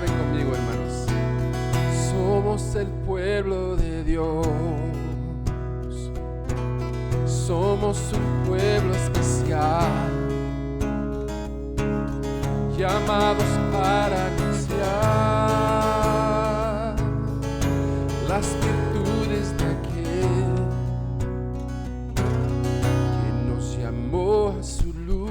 Alaben conmigo, hermanos. Somos el pueblo de Dios. Somos un pueblo especial, llamados para anunciar las virtudes de aquel que nos llamó a su luz.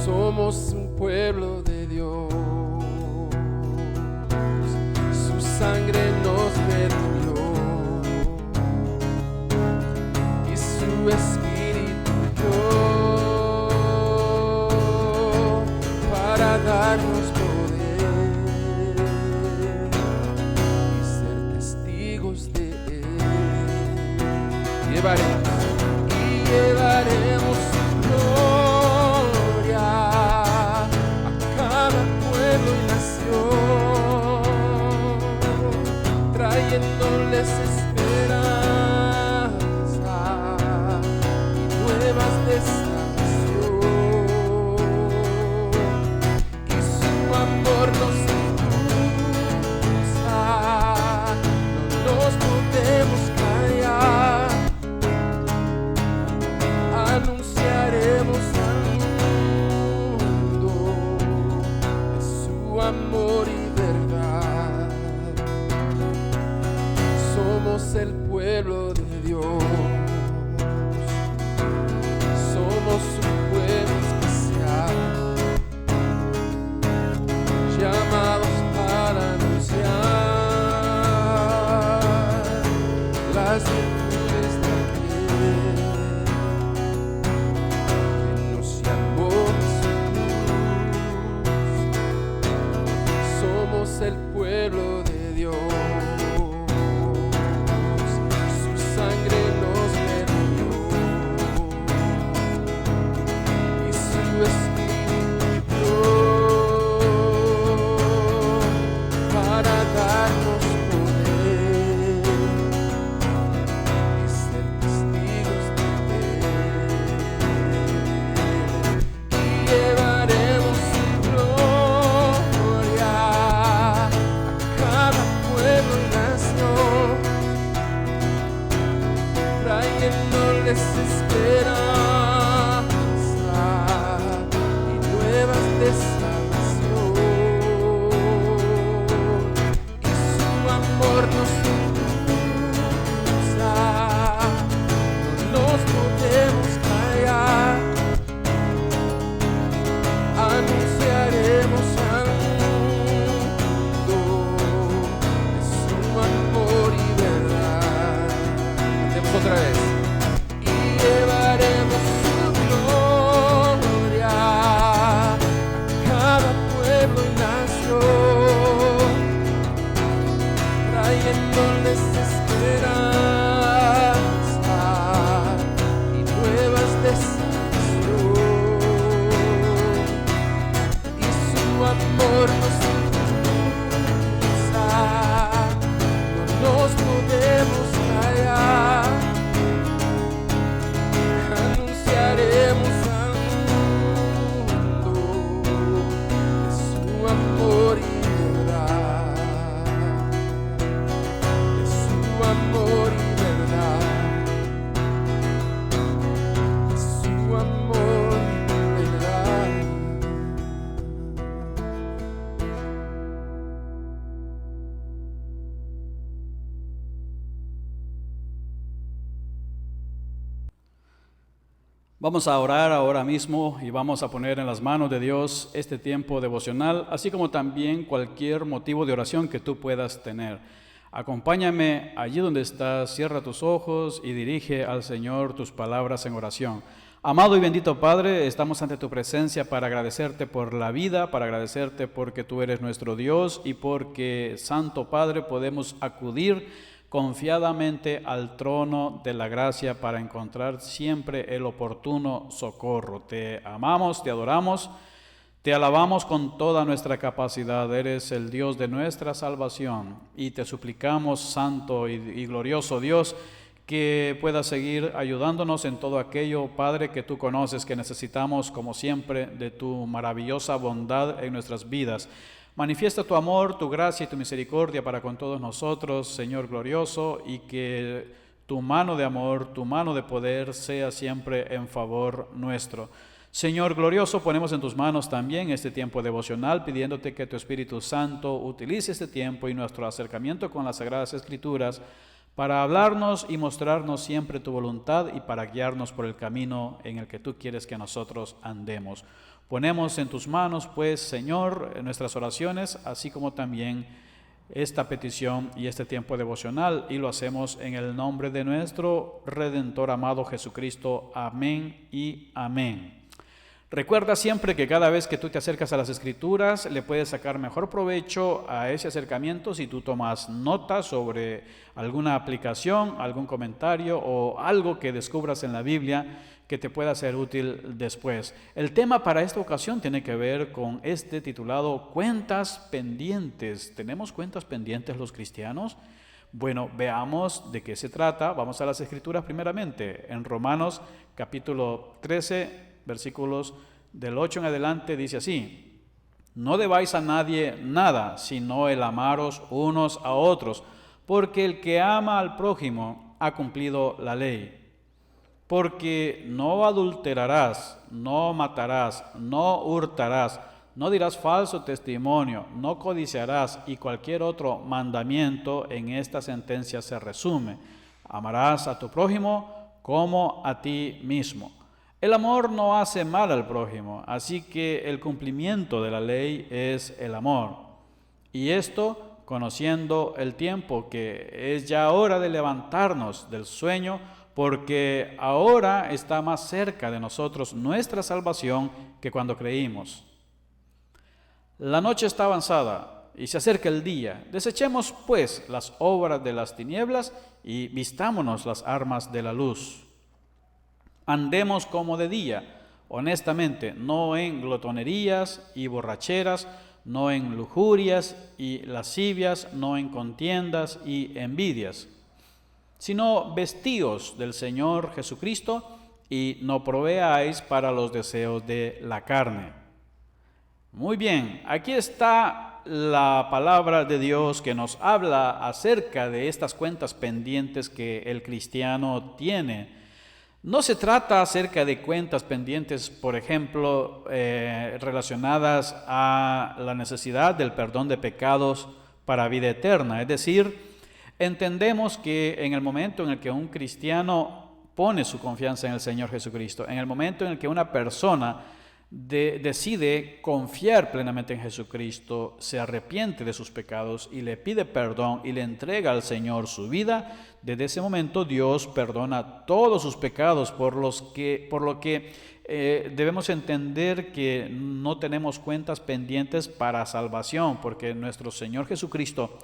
Somos un pueblo de Dios, su sangre nos redimió y su espíritu dio para darnos poder y ser testigos de él. Llevaremos su gloria a cada pueblo y nación, trayéndoles esperanza y nuevas de salvación. Y su amor nos impulsa, no nos podemos callar. Anunciaremos al mundo de su amor y verdad. Somos el pueblo de Dios. Somos un pueblo especial, llamados para anunciar las virtudes de aquel que nos llamó a su luz. Somos el pueblo de Dios. Su sangre nos redimió y su espíritu dio para darnos poder y ser testigos de él. Y llevaremos su gloria a cada pueblo y nación, trayéndoles esperanza y nuevas de salvación. Y su amor nos impulsa, no nos podemos callar. Anunciaremos al mundo de su amor y verdad. Cantemos otra vez. Y llevaremos su gloria a cada pueblo y nación, trayéndoles esperanza y nuevas de salvación. Y su amor nos impulsa, no nos podemos callar. Anunciaremos al mundo de su amor y verdad, de su amor y verdad, de su amor y verdad. Vamos a orar ahora mismo y vamos a poner en las manos de Dios este tiempo devocional, así como también cualquier motivo de oración que tú puedas tener. Acompáñame allí donde estás, cierra tus ojos y dirige al Señor tus palabras en oración. Amado y bendito Padre, estamos ante tu presencia para agradecerte por la vida, para agradecerte porque tú eres nuestro Dios y porque, Santo Padre, podemos acudir confiadamente al trono de la gracia para encontrar siempre el oportuno socorro. Te amamos, te adoramos, te alabamos con toda nuestra capacidad. Eres el Dios de nuestra salvación y te suplicamos, santo y glorioso Dios, que puedas seguir ayudándonos en todo aquello, Padre, que tú conoces, que necesitamos, como siempre, de tu maravillosa bondad en nuestras vidas. Manifiesta tu amor, tu gracia y tu misericordia para con todos nosotros, Señor glorioso, y que tu mano de amor, tu mano de poder sea siempre en favor nuestro. Señor glorioso, ponemos en tus manos también este tiempo devocional, pidiéndote que tu Espíritu Santo utilice este tiempo y nuestro acercamiento con las Sagradas Escrituras para hablarnos y mostrarnos siempre tu voluntad y para guiarnos por el camino en el que tú quieres que nosotros andemos. Ponemos en tus manos, pues, Señor, nuestras oraciones, así como también esta petición y este tiempo devocional, y lo hacemos en el nombre de nuestro Redentor amado Jesucristo. Amén y amén. Recuerda siempre que cada vez que tú te acercas a las Escrituras, le puedes sacar mejor provecho a ese acercamiento si tú tomas notas sobre alguna aplicación, algún comentario o algo que descubras en la Biblia que te pueda ser útil después. El tema para esta ocasión tiene que ver con este titulado Cuentas pendientes. ¿Tenemos cuentas pendientes los cristianos? Bueno, veamos de qué se trata. Vamos a las Escrituras primeramente. En Romanos capítulo 13, versículos del 8 en adelante, dice así: No debáis a nadie nada, sino el amaros unos a otros, porque el que ama al prójimo ha cumplido la ley. Porque no adulterarás, no matarás, no hurtarás, no dirás falso testimonio, no codiciarás, y cualquier otro mandamiento en esta sentencia se resume: amarás a tu prójimo como a ti mismo. El amor no hace mal al prójimo, así que el cumplimiento de la ley es el amor. Y esto, conociendo el tiempo, que es ya hora de levantarnos del sueño, porque ahora está más cerca de nosotros nuestra salvación que cuando creímos. La noche está avanzada y se acerca el día. Desechemos pues las obras de las tinieblas y vistámonos las armas de la luz. Andemos como de día, honestamente, no en glotonerías y borracheras, no en lujurias y lascivias, no en contiendas y envidias, sino vestíos del Señor Jesucristo y no proveáis para los deseos de la carne. Muy bien, aquí está la palabra de Dios que nos habla acerca de estas cuentas pendientes que el cristiano tiene. No se trata acerca de cuentas pendientes, por ejemplo, relacionadas a la necesidad del perdón de pecados para vida eterna. Es decir, entendemos que en el momento en el que un cristiano pone su confianza en el Señor Jesucristo, en el momento en el que una persona decide confiar plenamente en Jesucristo, se arrepiente de sus pecados y le pide perdón y le entrega al Señor su vida, desde ese momento Dios perdona todos sus pecados, por lo que debemos entender que no tenemos cuentas pendientes para salvación, porque nuestro Señor Jesucristo,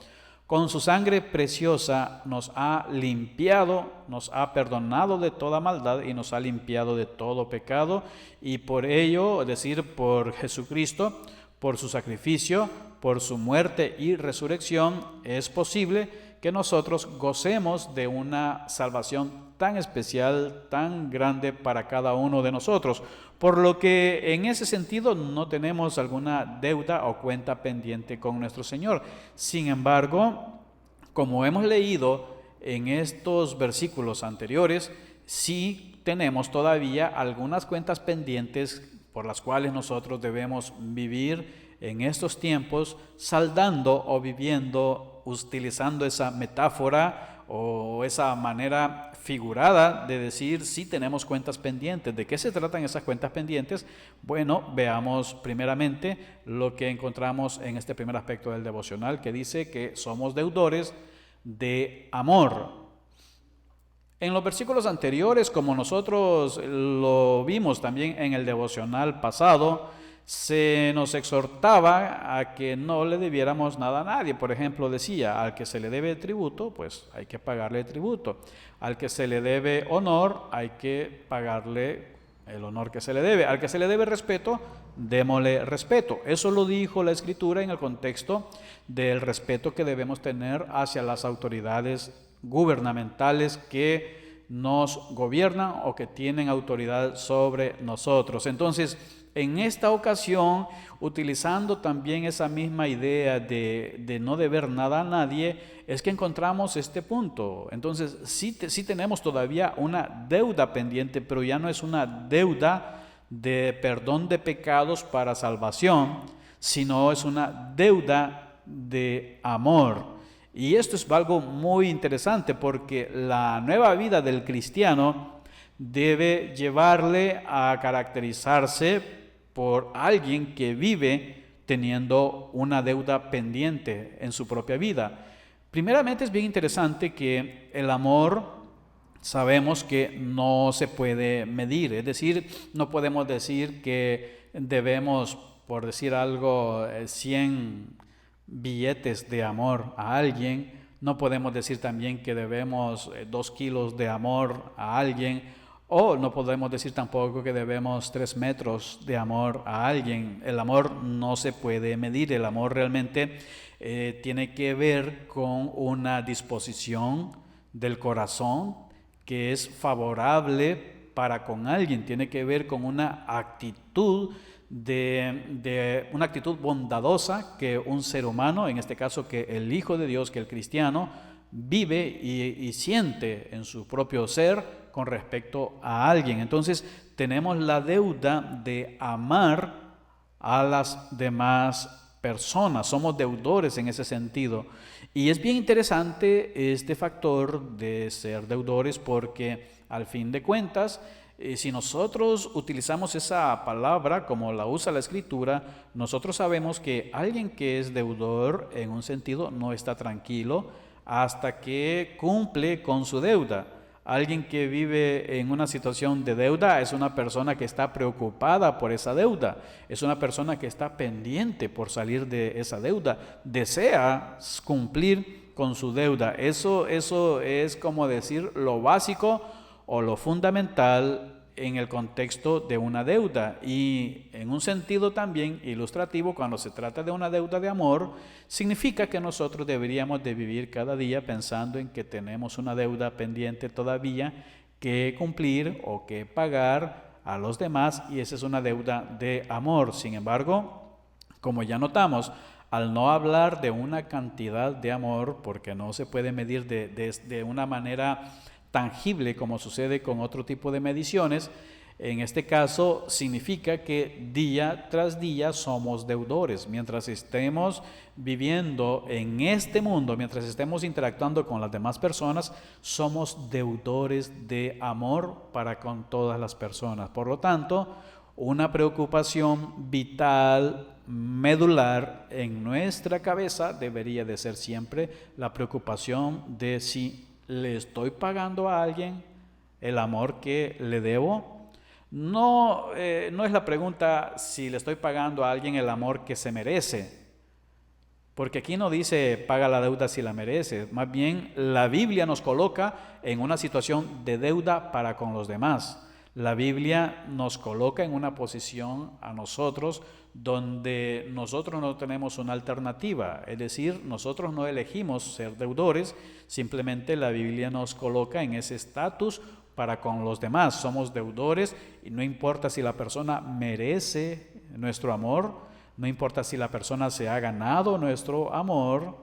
con su sangre preciosa, nos ha limpiado, nos ha perdonado de toda maldad y nos ha limpiado de todo pecado. Y por ello, es decir, por Jesucristo, por su sacrificio, por su muerte y resurrección, es posible que nosotros gocemos de una salvación tan especial, tan grande para cada uno de nosotros. Por lo que en ese sentido no tenemos alguna deuda o cuenta pendiente con nuestro Señor. Sin embargo, como hemos leído en estos versículos anteriores, sí tenemos todavía algunas cuentas pendientes por las cuales nosotros debemos vivir en estos tiempos, saldando o viviendo, utilizando esa metáfora o esa manera figurada de decir sí tenemos cuentas pendientes. ¿De qué se tratan esas cuentas pendientes? Bueno, veamos primeramente lo que encontramos en este primer aspecto del devocional, que dice que somos deudores de amor. En los versículos anteriores, como nosotros lo vimos también en el devocional pasado, se nos exhortaba a que no le debiéramos nada a nadie. Por ejemplo, decía, al que se le debe tributo, pues hay que pagarle tributo. Al que se le debe honor, hay que pagarle el honor que se le debe. Al que se le debe respeto, démosle respeto. Eso lo dijo la Escritura en el contexto del respeto que debemos tener hacia las autoridades gubernamentales que nos gobiernan o que tienen autoridad sobre nosotros. Entonces, en esta ocasión, utilizando también esa misma idea de no deber nada a nadie, es que encontramos este punto. Entonces, sí tenemos todavía una deuda pendiente, pero ya no es una deuda de perdón de pecados para salvación, sino es una deuda de amor. Y esto es algo muy interesante porque la nueva vida del cristiano debe llevarle a caracterizarse por alguien que vive teniendo una deuda pendiente en su propia vida. Primeramente es bien interesante que el amor sabemos que no se puede medir, es decir, no podemos decir que debemos, por decir algo, 100 billetes de amor a alguien, no podemos decir también que debemos 2 kilos de amor a alguien, o no podemos decir tampoco que debemos 3 metros de amor a alguien. El amor no se puede medir, el amor realmente tiene que ver con una disposición del corazón que es favorable para con alguien, tiene que ver con una actitud una actitud bondadosa que un ser humano, en este caso que el Hijo de Dios, que el cristiano, vive y siente en su propio ser con respecto a alguien. Entonces tenemos la deuda de amar a las demás personas, somos deudores en ese sentido. Y es bien interesante este factor de ser deudores porque al fin de cuentas, si nosotros utilizamos esa palabra como la usa la Escritura, nosotros sabemos que alguien que es deudor en un sentido no está tranquilo hasta que cumple con su deuda. Alguien que vive en una situación de deuda es una persona que está preocupada por esa deuda, es una persona que está pendiente por salir de esa deuda, desea cumplir con su deuda. Eso es como decir lo básico o lo fundamental en el contexto de una deuda, y en un sentido también ilustrativo, cuando se trata de una deuda de amor, significa que nosotros deberíamos de vivir cada día pensando en que tenemos una deuda pendiente todavía que cumplir o que pagar a los demás, y esa es una deuda de amor. Sin embargo, como ya notamos, al no hablar de una cantidad de amor, porque no se puede medir de una manera tangible como sucede con otro tipo de mediciones, en este caso significa que día tras día somos deudores. Mientras estemos viviendo en este mundo, mientras estemos interactuando con las demás personas, somos deudores de amor para con todas las personas. Por lo tanto, una preocupación vital, medular en nuestra cabeza debería de ser siempre la preocupación de si le estoy pagando a alguien el amor que le debo. No es la pregunta si le estoy pagando a alguien el amor que se merece, porque aquí no dice paga la deuda si la merece. Más bien la Biblia nos coloca en una situación de deuda para con los demás. La Biblia nos coloca en una posición a nosotros donde nosotros no tenemos una alternativa, es decir, nosotros no elegimos ser deudores, simplemente la Biblia nos coloca en ese estatus para con los demás. Somos deudores y no importa si la persona merece nuestro amor, no importa si la persona se ha ganado nuestro amor,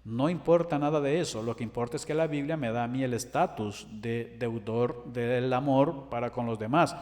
no importa nada de eso. Lo que importa es que la Biblia me da a mí el estatus de deudor del amor para con los demás,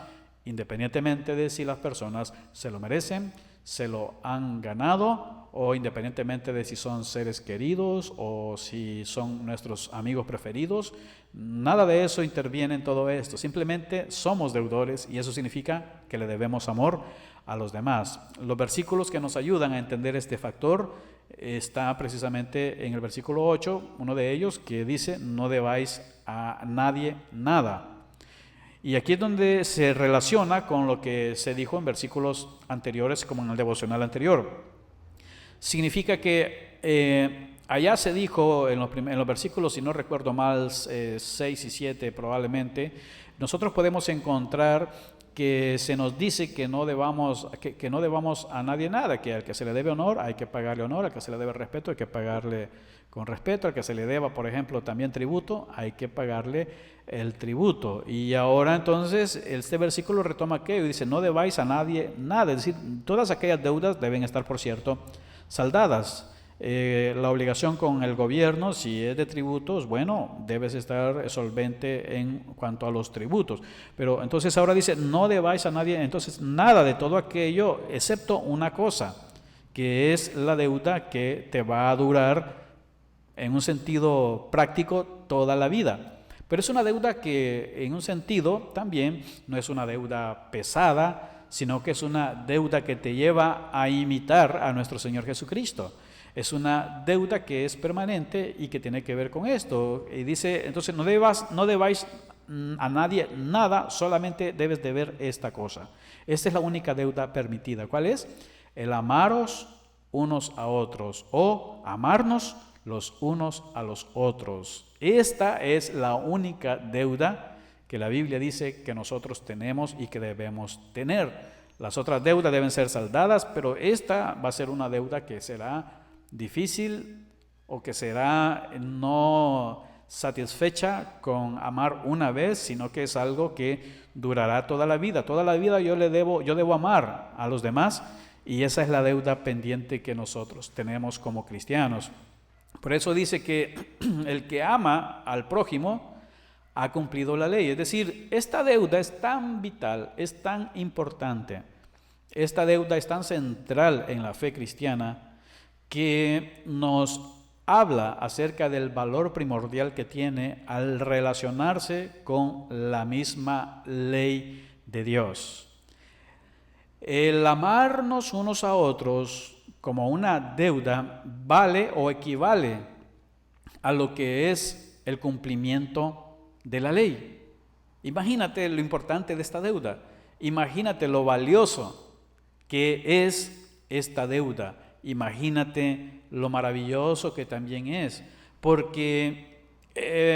independientemente de si las personas se lo merecen, se lo han ganado, o independientemente de si son seres queridos o si son nuestros amigos preferidos. Nada de eso interviene en todo esto. Simplemente somos deudores y eso significa que le debemos amor a los demás. Los versículos que nos ayudan a entender este factor está precisamente en el versículo 8, uno de ellos que dice: no debáis a nadie nada. Y aquí es donde se relaciona con lo que se dijo en versículos anteriores, como en el devocional anterior. Significa que allá se dijo en los versículos, si no recuerdo mal, 6 y 7 probablemente, nosotros podemos encontrar que se nos dice que no debamos a nadie nada, que al que se le debe honor hay que pagarle honor, al que se le debe respeto hay que pagarle con respeto, al que se le deba, por ejemplo, también tributo, hay que pagarle el tributo. Y ahora entonces este versículo retoma aquello y dice, no debáis a nadie nada, es decir, todas aquellas deudas deben estar, por cierto, saldadas. La obligación con el gobierno, si es de tributos, bueno, debes estar solvente en cuanto a los tributos. Pero entonces ahora dice, no debáis a nadie, entonces nada de todo aquello, excepto una cosa, que es la deuda que te va a durar en un sentido práctico toda la vida. Pero es una deuda que en un sentido también no es una deuda pesada, sino que es una deuda que te lleva a imitar a nuestro Señor Jesucristo. Es una deuda que es permanente y que tiene que ver con esto. Y dice, entonces no debáis a nadie nada, solamente debes de ver esta cosa. Esta es la única deuda permitida. ¿Cuál es? El amaros unos a otros o amarnos los unos a los otros. Esta es la única deuda que la Biblia dice que nosotros tenemos y que debemos tener. Las otras deudas deben ser saldadas, pero esta va a ser una deuda que será difícil o que será no satisfecha con amar una vez, sino que es algo que durará toda la vida. Toda la vida yo debo amar a los demás, y esa es la deuda pendiente que nosotros tenemos como cristianos. Por eso dice que el que ama al prójimo ha cumplido la ley. Es decir, esta deuda es tan vital, es tan importante, esta deuda es tan central en la fe cristiana, que nos habla acerca del valor primordial que tiene al relacionarse con la misma ley de Dios. El amarnos unos a otros como una deuda vale o equivale a lo que es el cumplimiento de la ley. Imagínate lo importante de esta deuda, imagínate lo valioso que es esta deuda. Imagínate lo maravilloso que también es, porque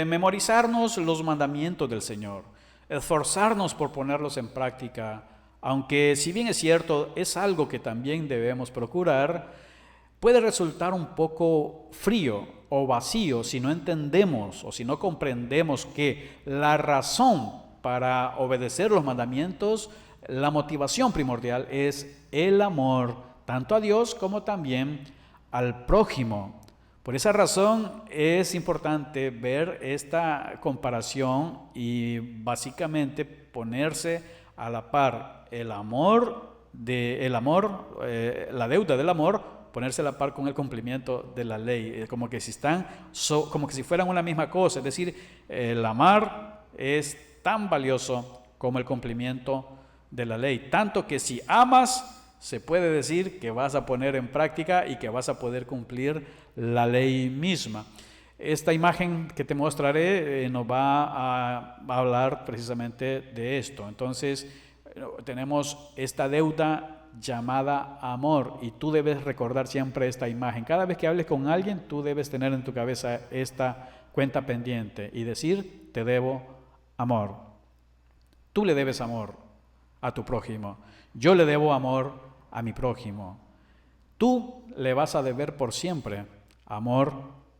memorizarnos los mandamientos del Señor, esforzarnos por ponerlos en práctica, aunque si bien es cierto, es algo que también debemos procurar, puede resultar un poco frío o vacío si no entendemos o si no comprendemos que la razón para obedecer los mandamientos, la motivación primordial es el amor tanto a Dios como también al prójimo. Por esa razón es importante ver esta comparación y básicamente ponerse a la par la deuda del amor, ponerse a la par con el cumplimiento de la ley, como que si fueran una misma cosa. Es decir, el amar es tan valioso como el cumplimiento de la ley, tanto que si amas, se puede decir que vas a poner en práctica y que vas a poder cumplir la ley misma. Esta imagen que te mostraré nos va a hablar precisamente de esto. Entonces, tenemos esta deuda llamada amor, y tú debes recordar siempre esta imagen. Cada vez que hables con alguien, tú debes tener en tu cabeza esta cuenta pendiente y decir, te debo amor. Tú le debes amor a tu prójimo. Yo le debo amor a mi prójimo. Tú le vas a deber por siempre amor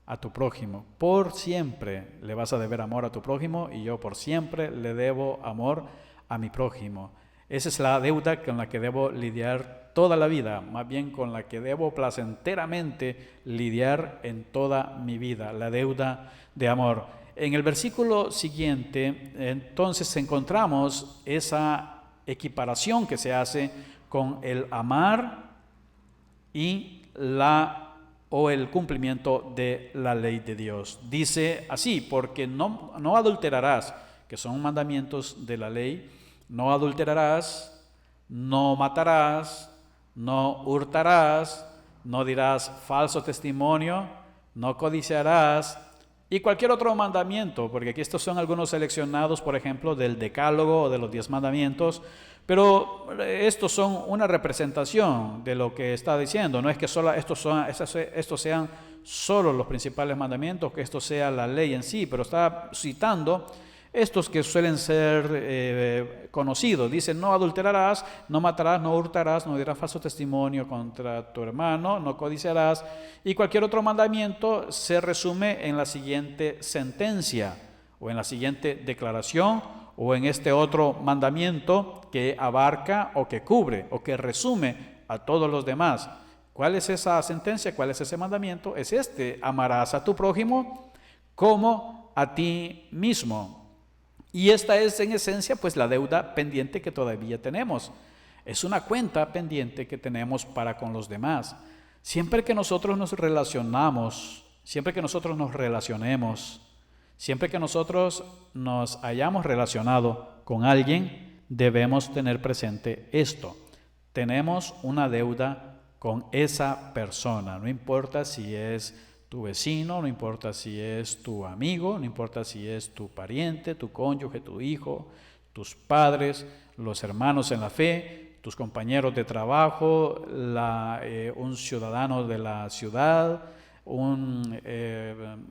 a tu prójimo. Por siempre le vas a deber amor a tu prójimo, y yo por siempre le debo amor a mi prójimo. Esa es la deuda con la que debo lidiar toda la vida, más bien con la que debo placenteramente lidiar en toda mi vida, la deuda de amor. En el versículo siguiente, entonces encontramos esa equiparación que se hace con el amar y el cumplimiento de la ley de Dios. Dice así, porque no adulterarás, que son mandamientos de la ley. No adulterarás, no matarás, no hurtarás, no dirás falso testimonio, no codiciarás, y cualquier otro mandamiento, porque aquí estos son algunos seleccionados, por ejemplo, del Decálogo o de los 10 mandamientos, pero estos son una representación de lo que está diciendo. No es que solo estos sean solo los principales mandamientos, que esto sea la ley en sí, pero está citando estos que suelen ser conocidos. Dice, no adulterarás, no matarás, no hurtarás, no dirás falso testimonio contra tu hermano, no codiciarás. Y cualquier otro mandamiento se resume en la siguiente sentencia, o en la siguiente declaración, o en este otro mandamiento que abarca o que cubre o que resume a todos los demás. ¿Cuál es esa sentencia? ¿Cuál es ese mandamiento? Es este: amarás a tu prójimo como a ti mismo. Y esta es en esencia pues la deuda pendiente que todavía tenemos. Es una cuenta pendiente que tenemos para con los demás. Siempre que nosotros nos relacionamos, siempre que nosotros nos relacionemos, siempre que nosotros nos hayamos relacionado con alguien, debemos tener presente esto. Tenemos una deuda con esa persona, no importa si es tu vecino, no importa si es tu amigo, no importa si es tu pariente, tu cónyuge, tu hijo, tus padres, los hermanos en la fe, tus compañeros de trabajo, un ciudadano de la ciudad, un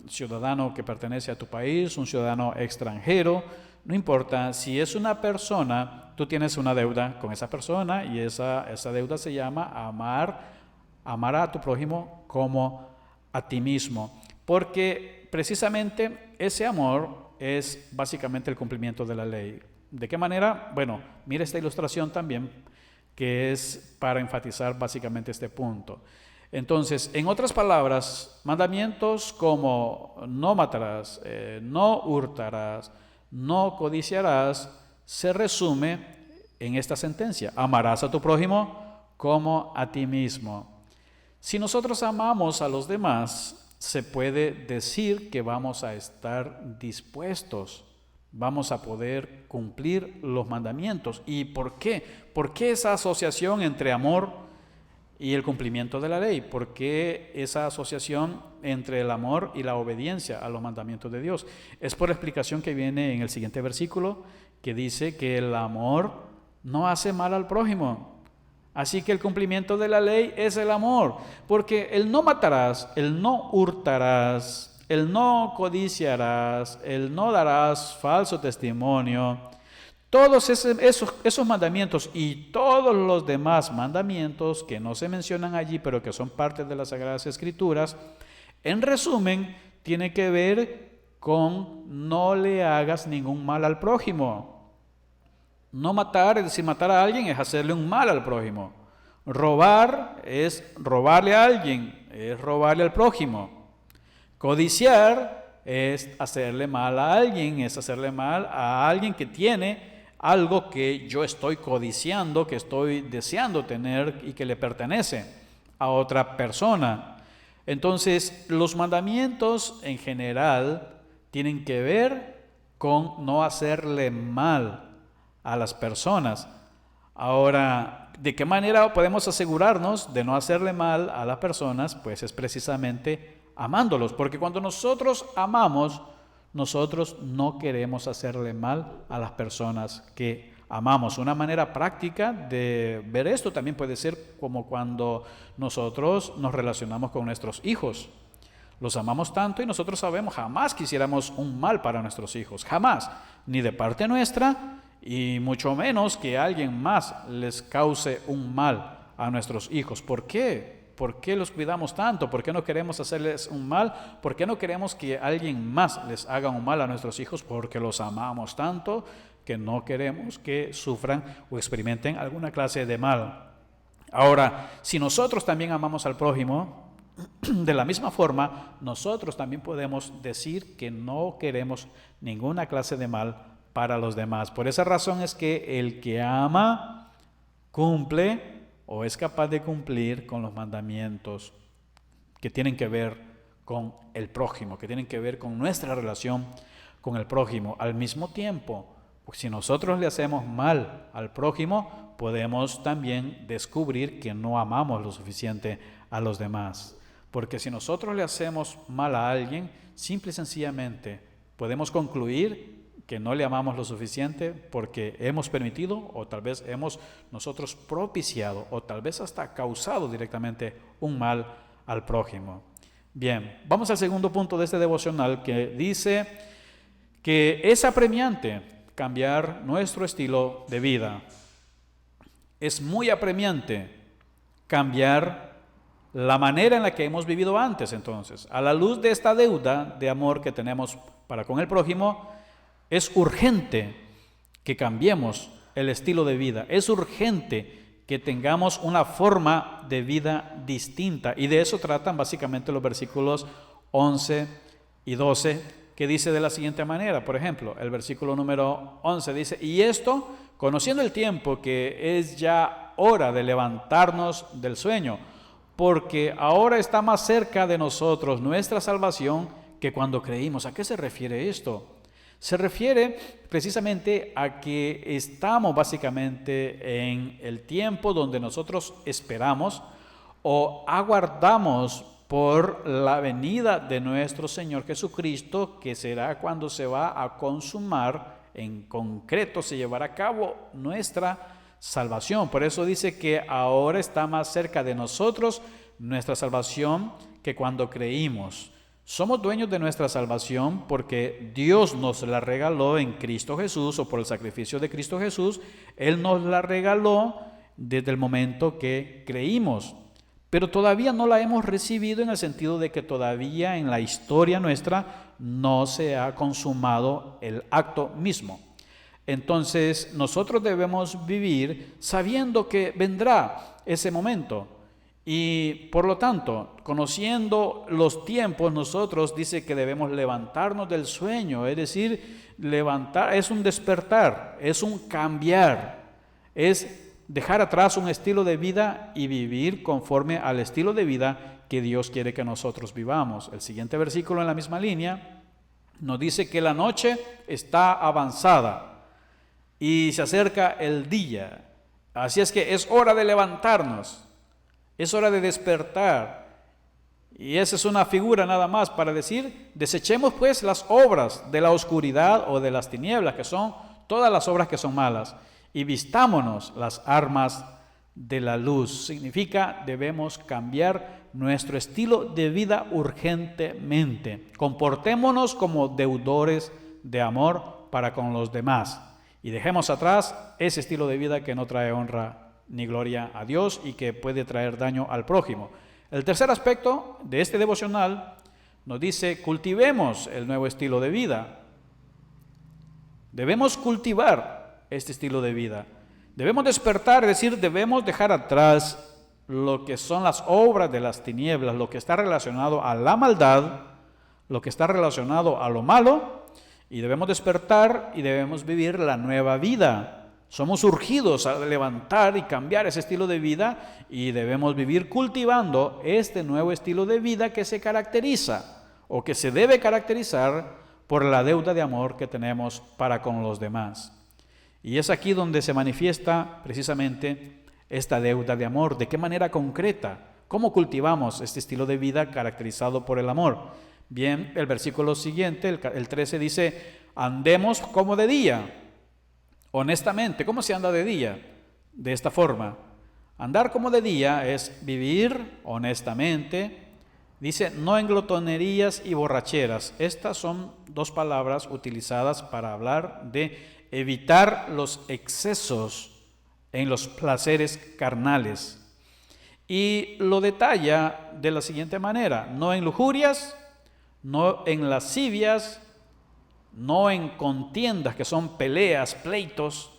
ciudadano que pertenece a tu país, un ciudadano extranjero. No importa, si es una persona, tú tienes una deuda con esa persona, y esa deuda se llama amar a tu prójimo como a ti mismo, porque precisamente ese amor es básicamente el cumplimiento de la ley. ¿De qué manera? Bueno, mira esta ilustración también, que es para enfatizar básicamente este punto. Entonces, en otras palabras, mandamientos como no matarás, no hurtarás, no codiciarás, se resume en esta sentencia: amarás a tu prójimo como a ti mismo. Si nosotros amamos a los demás, se puede decir que vamos a estar dispuestos, vamos a poder cumplir los mandamientos. ¿Y por qué? ¿Por qué esa asociación entre amor y el cumplimiento de la ley? ¿Por qué esa asociación entre el amor y la obediencia a los mandamientos de Dios? Es por la explicación que viene en el siguiente versículo, que dice que el amor no hace mal al prójimo. Así que el cumplimiento de la ley es el amor, porque el no matarás, el no hurtarás, el no codiciarás, el no darás falso testimonio, todos esos mandamientos y todos los demás mandamientos que no se mencionan allí, pero que son parte de las Sagradas Escrituras, en resumen, tiene que ver con no le hagas ningún mal al prójimo. No matar, es decir, matar a alguien es hacerle un mal al prójimo. Robar es robarle a alguien, es robarle al prójimo. Codiciar es hacerle mal a alguien, es hacerle mal a alguien que tiene algo que yo estoy codiciando, que estoy deseando tener y que le pertenece a otra persona. Entonces, los mandamientos en general tienen que ver con no hacerle mal a las personas. Ahora, ¿de qué manera podemos asegurarnos de no hacerle mal a las personas? Pues es precisamente amándolos, porque cuando nosotros amamos, nosotros no queremos hacerle mal a las personas que amamos. Una manera práctica de ver esto también puede ser como cuando nosotros nos relacionamos con nuestros hijos. Los amamos tanto y nosotros sabemos, jamás quisiéramos un mal para nuestros hijos, jamás, ni de parte nuestra, y mucho menos que alguien más les cause un mal a nuestros hijos. ¿Por qué? ¿Por qué los cuidamos tanto? ¿Por qué no queremos hacerles un mal? ¿Por qué no queremos que alguien más les haga un mal a nuestros hijos? Porque los amamos tanto que no queremos que sufran o experimenten alguna clase de mal. Ahora, si nosotros también amamos al prójimo, de la misma forma, nosotros también podemos decir que no queremos ninguna clase de mal para los demás. Por esa razón es que el que ama cumple o es capaz de cumplir con los mandamientos que tienen que ver con el prójimo, que tienen que ver con nuestra relación con el prójimo. Al mismo tiempo, pues si nosotros le hacemos mal al prójimo, podemos también descubrir que no amamos lo suficiente a los demás. Porque si nosotros le hacemos mal a alguien, simple y sencillamente podemos concluir que no le amamos lo suficiente porque hemos permitido o tal vez hemos nosotros propiciado o tal vez hasta causado directamente un mal al prójimo. Bien, vamos al segundo punto de este devocional, que dice que es apremiante cambiar nuestro estilo de vida. Es muy apremiante cambiar la manera en la que hemos vivido antes. Entonces, a la luz de esta deuda de amor que tenemos para con el prójimo, es urgente que cambiemos el estilo de vida. Es urgente que tengamos una forma de vida distinta. Y de eso tratan básicamente los versículos 11 y 12, que dice de la siguiente manera. Por ejemplo, el versículo número 11 dice: y esto, conociendo el tiempo, que es ya hora de levantarnos del sueño, porque ahora está más cerca de nosotros nuestra salvación que cuando creímos. ¿A qué se refiere esto? Se refiere precisamente a que estamos básicamente en el tiempo donde nosotros esperamos o aguardamos por la venida de nuestro Señor Jesucristo, que será cuando se va a consumar, en concreto se llevará a cabo nuestra salvación. Por eso dice que ahora está más cerca de nosotros nuestra salvación que cuando creímos. Somos dueños de nuestra salvación porque Dios nos la regaló en Cristo Jesús, o por el sacrificio de Cristo Jesús. Él nos la regaló desde el momento que creímos, pero todavía no la hemos recibido, en el sentido de que todavía en la historia nuestra no se ha consumado el acto mismo. Entonces nosotros debemos vivir sabiendo que vendrá ese momento. Y por lo tanto, conociendo los tiempos, nosotros dice que debemos levantarnos del sueño. Es decir, levantar es un despertar, es un cambiar, es dejar atrás un estilo de vida y vivir conforme al estilo de vida que Dios quiere que nosotros vivamos. El siguiente versículo en la misma línea nos dice que la noche está avanzada y se acerca el día. Así es que es hora de levantarnos. Es hora de despertar. Y esa es una figura nada más para decir: desechemos pues las obras de la oscuridad o de las tinieblas, que son todas las obras que son malas, y vistámonos las armas de la luz. Significa, debemos cambiar nuestro estilo de vida urgentemente. Comportémonos como deudores de amor para con los demás, y dejemos atrás ese estilo de vida que no trae honra ni gloria a Dios y que puede traer daño al prójimo. El tercer aspecto de este devocional nos dice: cultivemos el nuevo estilo de vida. Debemos cultivar este estilo de vida. Debemos despertar, es decir, debemos dejar atrás lo que son las obras de las tinieblas, lo que está relacionado a la maldad, lo que está relacionado a lo malo, y debemos despertar y debemos vivir la nueva vida. Somos urgidos a levantar y cambiar ese estilo de vida, y debemos vivir cultivando este nuevo estilo de vida que se caracteriza o que se debe caracterizar por la deuda de amor que tenemos para con los demás. Y es aquí donde se manifiesta precisamente esta deuda de amor. ¿De qué manera concreta? ¿Cómo cultivamos este estilo de vida caracterizado por el amor? Bien, el versículo siguiente, el 13, dice: andemos como de día. Honestamente, ¿cómo se anda de día? De esta forma. Andar como de día es vivir honestamente. Dice: no en glotonerías y borracheras. Estas son dos palabras utilizadas para hablar de evitar los excesos en los placeres carnales. Y lo detalla de la siguiente manera: no en lujurias, no en lascivias, no en contiendas, que son peleas, pleitos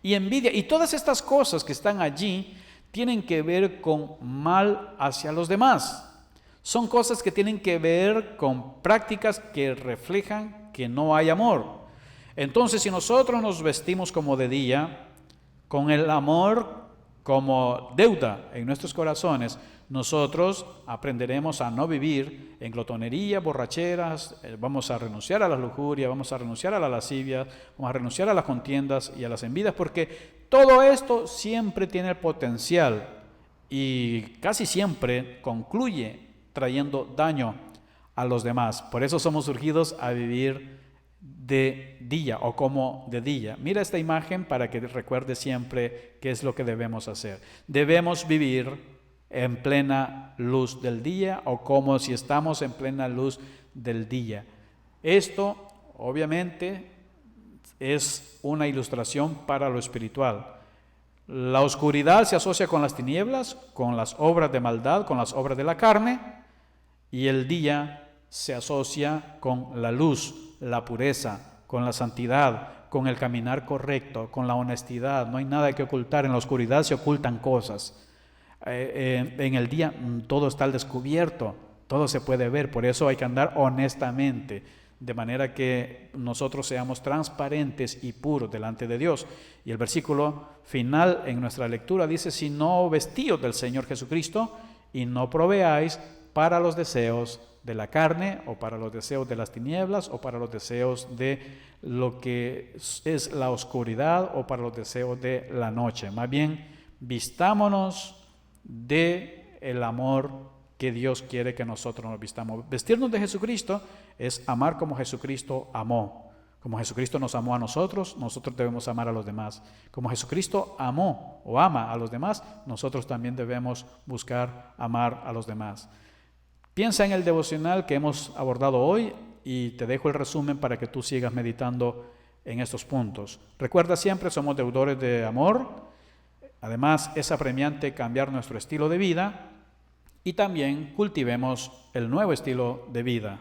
y envidia. Y todas estas cosas que están allí tienen que ver con mal hacia los demás. Son cosas que tienen que ver con prácticas que reflejan que no hay amor. Entonces, si nosotros nos vestimos como de día, con el amor como deuda en nuestros corazones, nosotros aprenderemos a no vivir en glotonería, borracheras, vamos a renunciar a la lujuria, vamos a renunciar a la lascivia, vamos a renunciar a las contiendas y a las envidias, porque todo esto siempre tiene el potencial y casi siempre concluye trayendo daño a los demás. Por eso somos urgidos a vivir de día o como de día. Mira esta imagen para que recuerde siempre qué es lo que debemos hacer. Debemos vivir en plena luz del día o como si estamos en plena luz del día. Esto obviamente es una ilustración para lo espiritual. La oscuridad se asocia con las tinieblas, con las obras de maldad, con las obras de la carne, y el día se asocia con la luz, la pureza, con la santidad, con el caminar correcto, con la honestidad. No hay nada que ocultar. En la oscuridad se ocultan cosas. En el día todo está al descubierto, todo se puede ver. Por eso hay que andar honestamente, de manera que nosotros seamos transparentes y puros delante de Dios. Y el versículo final en nuestra lectura dice: sino vestíos del Señor Jesucristo y no proveáis para los deseos de la carne, o para los deseos de las tinieblas, o para los deseos de lo que es la oscuridad, o para los deseos de la noche. Más bien, vistámonos de el amor que Dios quiere que nosotros nos vistamos. Vestirnos de Jesucristo es amar como Jesucristo amó. Como Jesucristo nos amó a nosotros, nosotros debemos amar a los demás. Como Jesucristo amó o ama a los demás, nosotros también debemos buscar amar a los demás. Piensa en el devocional que hemos abordado hoy y te dejo el resumen para que tú sigas meditando en estos puntos. Recuerda siempre, somos deudores de amor. Además, es apremiante cambiar nuestro estilo de vida y también cultivemos el nuevo estilo de vida.